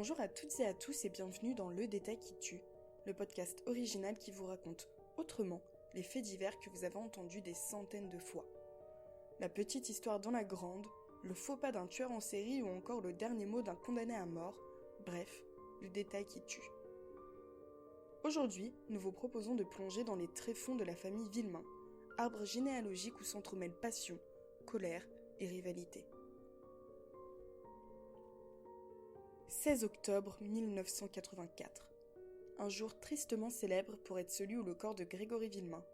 Bonjour à toutes et à tous et bienvenue dans Le Détail qui tue, le podcast original qui vous raconte autrement les faits divers que vous avez entendus des centaines de fois. La petite histoire dans la grande, le faux pas d'un tueur en série ou encore le dernier mot d'un condamné à mort, bref, le détail qui tue. Aujourd'hui, nous vous proposons de plonger dans les tréfonds de la famille Villemain, arbre généalogique où s'entremêlent passion, colère et rivalité. 16 octobre 1984. Un jour tristement célèbre pour être celui où le corps de Grégory Villemain,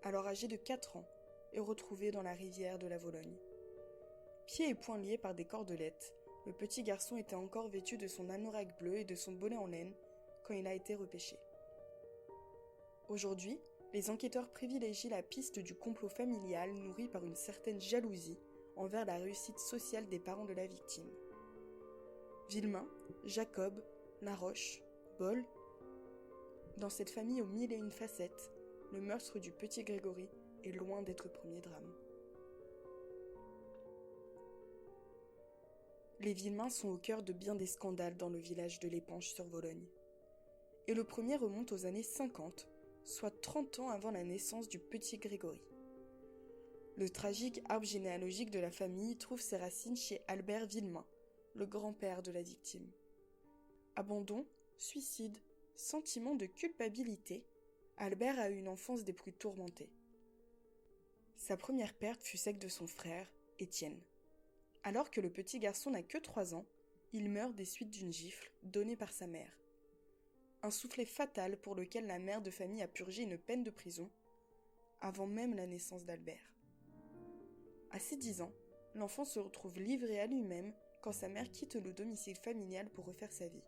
alors âgé de 4 ans, est retrouvé dans la rivière de la Vologne. Pieds et poings liés par des cordelettes, le petit garçon était encore vêtu de son anorak bleu et de son bonnet en laine quand il a été repêché. Aujourd'hui, les enquêteurs privilégient la piste du complot familial nourri par une certaine jalousie envers la réussite sociale des parents de la victime. Villemain, Jacob, Laroche, Boll. Dans cette famille aux mille et une facettes, le meurtre du petit Grégory est loin d'être le premier drame. Les Villemain sont au cœur de bien des scandales dans le village de l'Épanche sur Vologne. Et le premier remonte aux années 50, soit 30 ans avant la naissance du petit Grégory. Le tragique arbre généalogique de la famille trouve ses racines chez Albert Villemain, le grand-père de la victime. Abandon, suicide, sentiment de culpabilité, Albert a eu une enfance des plus tourmentées. Sa première perte fut celle de son frère, Étienne. Alors que le petit garçon n'a que 3 ans, il meurt des suites d'une gifle donnée par sa mère. Un soufflet fatal pour lequel la mère de famille a purgé une peine de prison, avant même la naissance d'Albert. À ses 10 ans, l'enfant se retrouve livré à lui-même quand sa mère quitte le domicile familial pour refaire sa vie.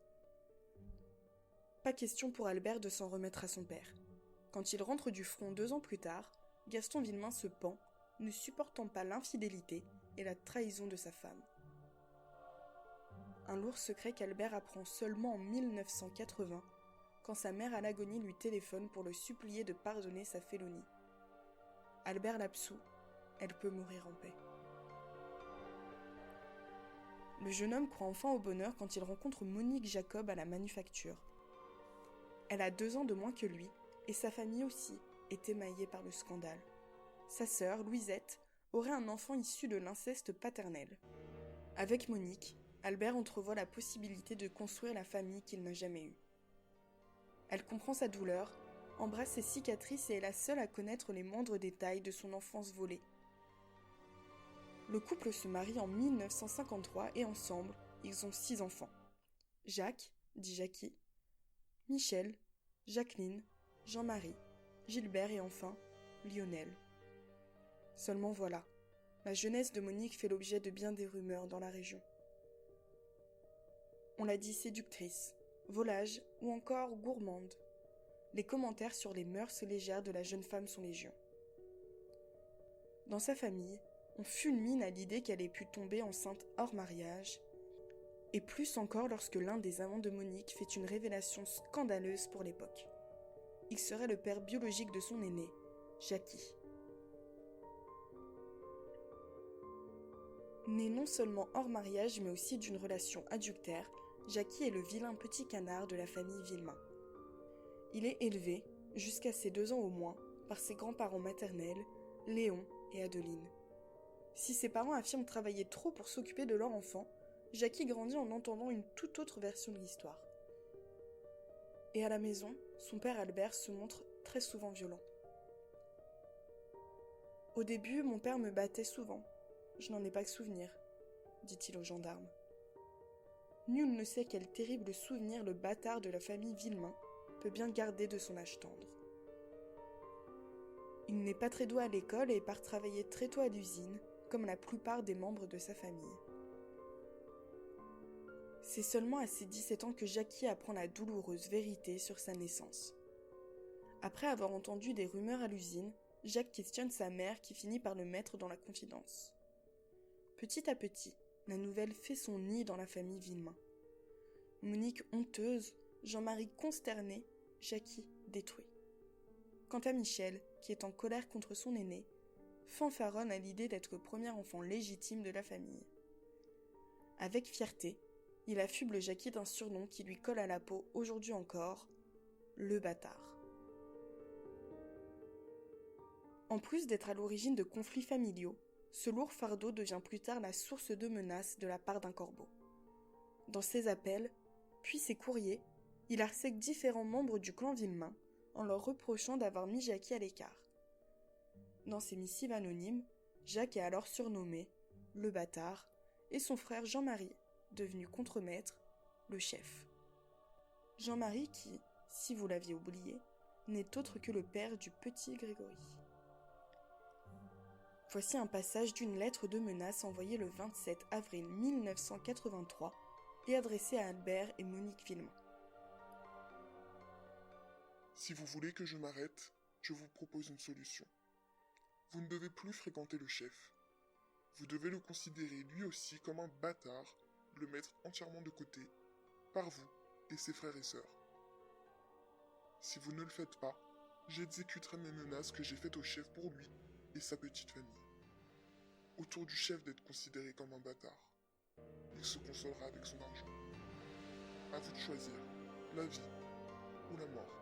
Pas question pour Albert de s'en remettre à son père. Quand il rentre du front 2 ans plus tard, Gaston Villemain se pend, ne supportant pas l'infidélité et la trahison de sa femme. Un lourd secret qu'Albert apprend seulement en 1980, quand sa mère à l'agonie lui téléphone pour le supplier de pardonner sa félonie. Albert l'absout, elle peut mourir en paix. Le jeune homme croit enfin au bonheur quand il rencontre Monique Jacob à la manufacture. Elle a 2 ans de moins que lui, et sa famille aussi est émaillée par le scandale. Sa sœur, Louisette, aurait un enfant issu de l'inceste paternel. Avec Monique, Albert entrevoit la possibilité de construire la famille qu'il n'a jamais eue. Elle comprend sa douleur, embrasse ses cicatrices et est la seule à connaître les moindres détails de son enfance volée. Le couple se marie en 1953 et ensemble, ils ont 6 enfants. Jacques, dit Jackie, Michel, Jacqueline, Jean-Marie, Gilbert et enfin Lionel. Seulement voilà, la jeunesse de Monique fait l'objet de bien des rumeurs dans la région. On l'a dit séductrice, volage ou encore gourmande. Les commentaires sur les mœurs légères de la jeune femme sont légion. Dans sa famille, on fulmine à l'idée qu'elle ait pu tomber enceinte hors mariage, et plus encore lorsque l'un des amants de Monique fait une révélation scandaleuse pour l'époque. Il serait le père biologique de son aîné, Jackie. Né non seulement hors mariage mais aussi d'une relation adultère, Jackie est le vilain petit canard de la famille Villemain. Il est élevé, jusqu'à ses 2 ans au moins, par ses grands-parents maternels, Léon et Adeline. Si ses parents affirment travailler trop pour s'occuper de leur enfant, Jackie grandit en entendant une toute autre version de l'histoire. Et à la maison, son père Albert se montre très souvent violent. Au début, mon père me battait souvent. Je n'en ai pas que souvenir, dit-il au gendarme. Nul ne sait quel terrible souvenir le bâtard de la famille Villemain peut bien garder de son âge tendre. Il n'est pas très doué à l'école et part travailler très tôt à l'usine, comme la plupart des membres de sa famille. C'est seulement à ses 17 ans que Jackie apprend la douloureuse vérité sur sa naissance. Après avoir entendu des rumeurs à l'usine, Jacques questionne sa mère qui finit par le mettre dans la confidence. Petit à petit, la nouvelle fait son nid dans la famille Villemain. Monique honteuse, Jean-Marie consterné, Jackie détruit. Quant à Michel, qui est en colère contre son aîné, fanfaronne à l'idée d'être le premier enfant légitime de la famille. Avec fierté, il affuble Jackie d'un surnom qui lui colle à la peau aujourd'hui encore, le bâtard. En plus d'être à l'origine de conflits familiaux, ce lourd fardeau devient plus tard la source de menaces de la part d'un corbeau. Dans ses appels, puis ses courriers, il harcèle différents membres du clan Villemain en leur reprochant d'avoir mis Jackie à l'écart. Dans ses missives anonymes, Jacques est alors surnommé le bâtard et son frère Jean-Marie, devenu contremaître, le chef. Jean-Marie qui, si vous l'aviez oublié, n'est autre que le père du petit Grégory. Voici un passage d'une lettre de menace envoyée le 27 avril 1983 et adressée à Albert et Monique Villemain. Si vous voulez que je m'arrête, je vous propose une solution. Vous ne devez plus fréquenter le chef. Vous devez le considérer lui aussi comme un bâtard, le mettre entièrement de côté, par vous et ses frères et sœurs. Si vous ne le faites pas, j'exécuterai mes menaces que j'ai faites au chef pour lui et sa petite famille. Autour du chef d'être considéré comme un bâtard. Il se consolera avec son argent. À vous de choisir, la vie ou la mort.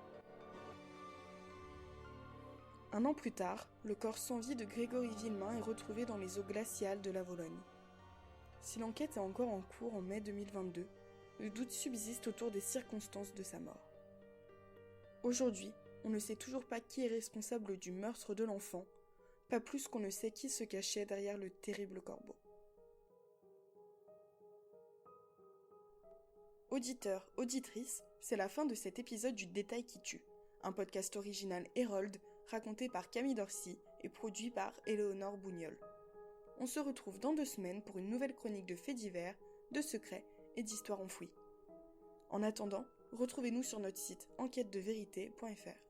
Un an plus tard, le corps sans vie de Grégory Villemain est retrouvé dans les eaux glaciales de la Vologne. Si l'enquête est encore en cours en mai 2022, le doute subsiste autour des circonstances de sa mort. Aujourd'hui, on ne sait toujours pas qui est responsable du meurtre de l'enfant, pas plus qu'on ne sait qui se cachait derrière le terrible corbeau. Auditeurs, auditrices, c'est la fin de cet épisode du Détail qui tue, un podcast original Hérold raconté par Camille Dorcy et produit par Éléonore Bougnol. On se retrouve dans 2 semaines pour une nouvelle chronique de faits divers, de secrets et d'histoires enfouies. En attendant, retrouvez-nous sur notre site enquêtedevérité.fr.